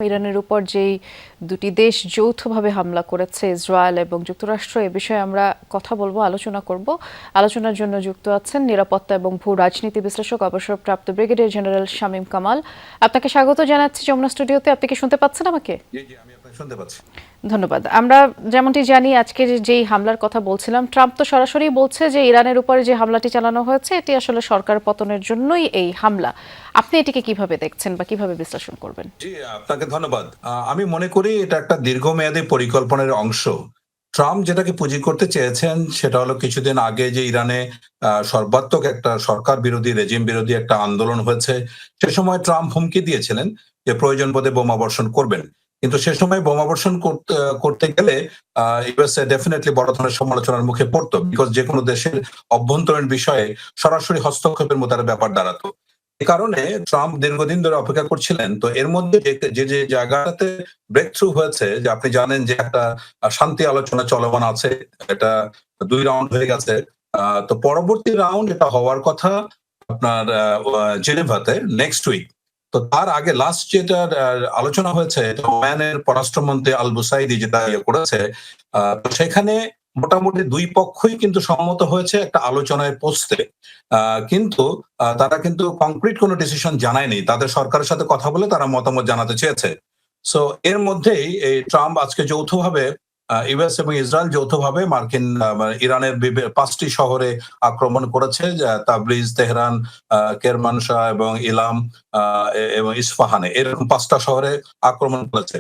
ইরানের উপর যেই দুটি দেশ যৌথভাবে হামলা করেছে ইসরায়েল এবং যুক্তরাষ্ট্র, এ বিষয়ে আমরা কথা বলবো, আলোচনা করব। আলোচনার জন্য যুক্ত আছেন নিরাপত্তা এবং ভূ রাজনীতি বিশ্লেষক অবসরপ্রাপ্ত ব্রিগেডিয়ার জেনারেল শামীম কামাল। আপনাকে স্বাগত জানাচ্ছি যমুনা স্টুডিওতে। আপনি কি শুনতে পাচ্ছেন আমাকে? জি জি, আমি আপনাকে শুনতে পাচ্ছি। ধন্যবাদ। আমরা যেমনটি জানি, আজকে যেই হামলার কথা বলছিলাম, ট্রাম্প তো সরাসরি বলছে যে ইরানের উপরে যে হামলাটি চালানো হয়েছে এটি আসলে সরকার পতনের জন্যই এই হামলা। আপনি এটিকে কিভাবে দেখছেন বা কিভাবে বিশ্লেষণ করবেন? জি, আপনাকে ধন্যবাদ। আমি মনে করি এটা একটা দীর্ঘমেয়াদী পরিকল্পনার অংশ। ট্রাম্প যেটাকে পুঁজি করতে চেয়েছেন সেটা হলো কিছুদিন আগে যে ইরানে সর্বাত্মক একটা সরকার বিরোধী রেজিম বিরোধী একটা আন্দোলন হয়েছে, সে সময় ট্রাম্প হুমকি দিয়েছিলেন যে প্রয়োজন বোধে বোমাবর্ষণ করবেন। কিন্তু সে সময় বোমাবর্ষণ করতে গেলে ইউএসএ ডেফিনেটলি বড় ধরনের সমালোচনার মুখে পড়তো, বিকজ যে কোনো দেশের অভ্যন্তরীণ বিষয়ে সরাসরি হস্তক্ষেপের মতো একটা ব্যাপার দাঁড়াতো। এ কারণে ট্রাম্প দীর্ঘদিন ধরে অপেক্ষা করছিলেন। তো এর মধ্যে যে জায়গাটাতে ব্রেক থ্রু হয়েছে, যে আপনি জানেন যে একটা শান্তি আলোচনা চলমান আছে। এটা ২ রাউন্ড হয়ে গেছে। তো পরবর্তী রাউন্ড এটা হওয়ার কথা আপনার জেনেভাতে নেক্সট উইক। তো তার আগে লাস্ট যেটা আলোচনা হয়েছে, এটা ওমানের পররাষ্ট্রমন্ত্রী আল বুসাইদি যেটা করেছে, তো সেখানে মোটামুটি ২ পক্ষই কিন্তু সম্মত হয়েছে একটা আলোচনায় বসতে। কিন্তু তারা কিন্তু কংক্রিট কোনো ডিসিশন জানায়নি। তাদের সরকারের সাথে কথা বলে তারা মতামত জানাতে চেয়েছে। সো এর মধ্যেই এই ট্রাম্প আজকে যৌথভাবে ইউএস এবং ইসরায়েল যৌথভাবে মার্কিন ইরানের ৫টি শহরে আক্রমণ করেছে। তাবরিজ, তেহরান, কেরমানশাহ এবং ইলাম এবং ইস্পাহানে, এরকম ৫টা শহরে আক্রমণ করেছে।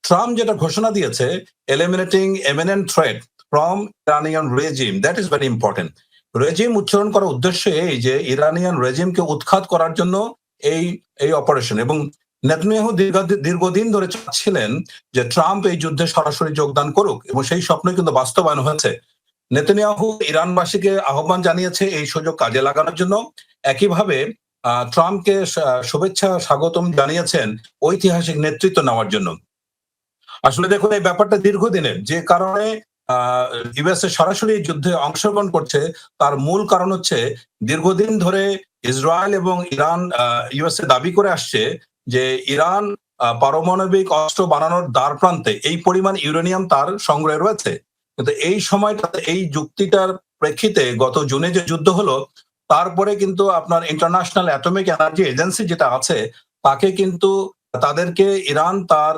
ট্রাম্প যেটা ঘোষণা দিয়েছে, eliminating eminent threat from Iranian regime, that is very important. Regime উচ্চারণ করার উদ্দেশ্য এই যে ইরানিয়ান রেজিমকে উৎখাত করার জন্য এই এই অপারেশন। এবং নেতানিয়াহু দীর্ঘদিন ধরে চাচ্ছিলেন যে ট্রাম্প এই যুদ্ধে সরাসরি যোগদান করুক, এবং সেই স্বপ্ন কিন্তু বাস্তবায়ন হয়েছে। নেতানিয়াহু ইরানবাসীকে আহ্বান জানিয়েছে এই সুযোগ কাজে লাগানোর জন্য। একইভাবে ট্রাম্পকে শুভেচ্ছা স্বাগতম জানিয়েছেন ঐতিহাসিক নেতৃত্ব নেওয়ার জন্য। আসলে দেখুন, এই ব্যাপারটা দীর্ঘদিনের, যে কারণে ইউএসএ সরাসরি যুদ্ধে অংশগ্রহণ করছে, তার মূল কারণ হচ্ছে দীর্ঘদিন ধরে ইসরায়েল এবং ইরান ইউএসএ দাবি করে আসছে যে ইরান পারমাণবিক অস্ত্র বানানোর দ্বার প্রান্তে এই পরিমাণ ইউরেনিয়াম তার সংগ্রহে রয়েছে। কিন্তু এই সময়টাতে এই যুক্তিটার প্রেক্ষিতে গত জুনে যে যুদ্ধ হলো, তারপরে কিন্তু আপনার ইন্টারন্যাশনাল অ্যাটমিক এনার্জি এজেন্সি যেটা আছে, তাকে কিন্তু তাদেরকে ইরান তার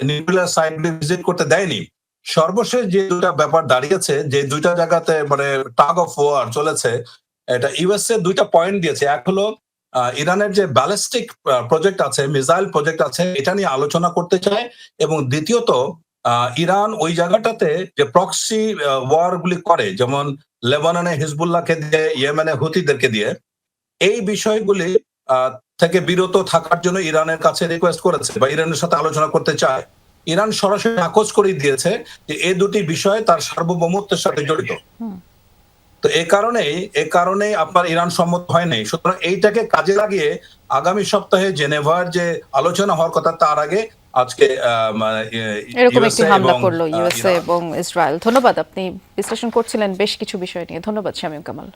নিউক্লিয়ার সাইট ভিজিট করতে দেয়নি। সর্বশেষ যে দুটা ব্যাপার দাঁড়িয়েছে, যে দুইটা জায়গাতে মানে টাগ অফ ওয়ার চলেছে, এটা ইউএসএ দুইটা পয়েন্ট দিয়েছে। এক হলো ইরানের যে ব্যালিস্টিক প্রজেক্ট আছে, মিসাইল প্রজেক্ট আছে, এটা নিয়ে আলোচনা করতে চায়। এবং দ্বিতীয়ত ইরান ওই জায়গাটাতে যে প্রক্সি ওয়ার গুলি করে, যেমন লেবাননে হিজবুল্লাহকে দিয়ে, ইয়েমেনে হুতিদেরকে দিয়ে, এই বিষয়গুলি থেকে বিরত থাকার জন্য ইরানের কাছে রিকোয়েস্ট করেছে বা ইরানের সাথে আলোচনা করতে চায়। ইরান সরাসরি নাকচ করে দিয়েছে যে এই দুটি বিষয় তার সার্বভৌমত্বের সাথে জড়িত। তো এ কারণেই আপনার ইরান সম্মত হয় নাই। সুতরাং এইটাকে কাজে লাগিয়ে আগামী সপ্তাহে জেনেভার যে আলোচনা হওয়ার কথা, তার আগে আজকে এরকম একটি ইউএসএ হামলা এবং করলো ইউএসএ ইরান। এবং ইসরায়েল। ধন্যবাদ, আপনি বিশ্লেষণ করছিলেন বেশ কিছু বিষয় নিয়ে। ধন্যবাদ শামীম কামাল।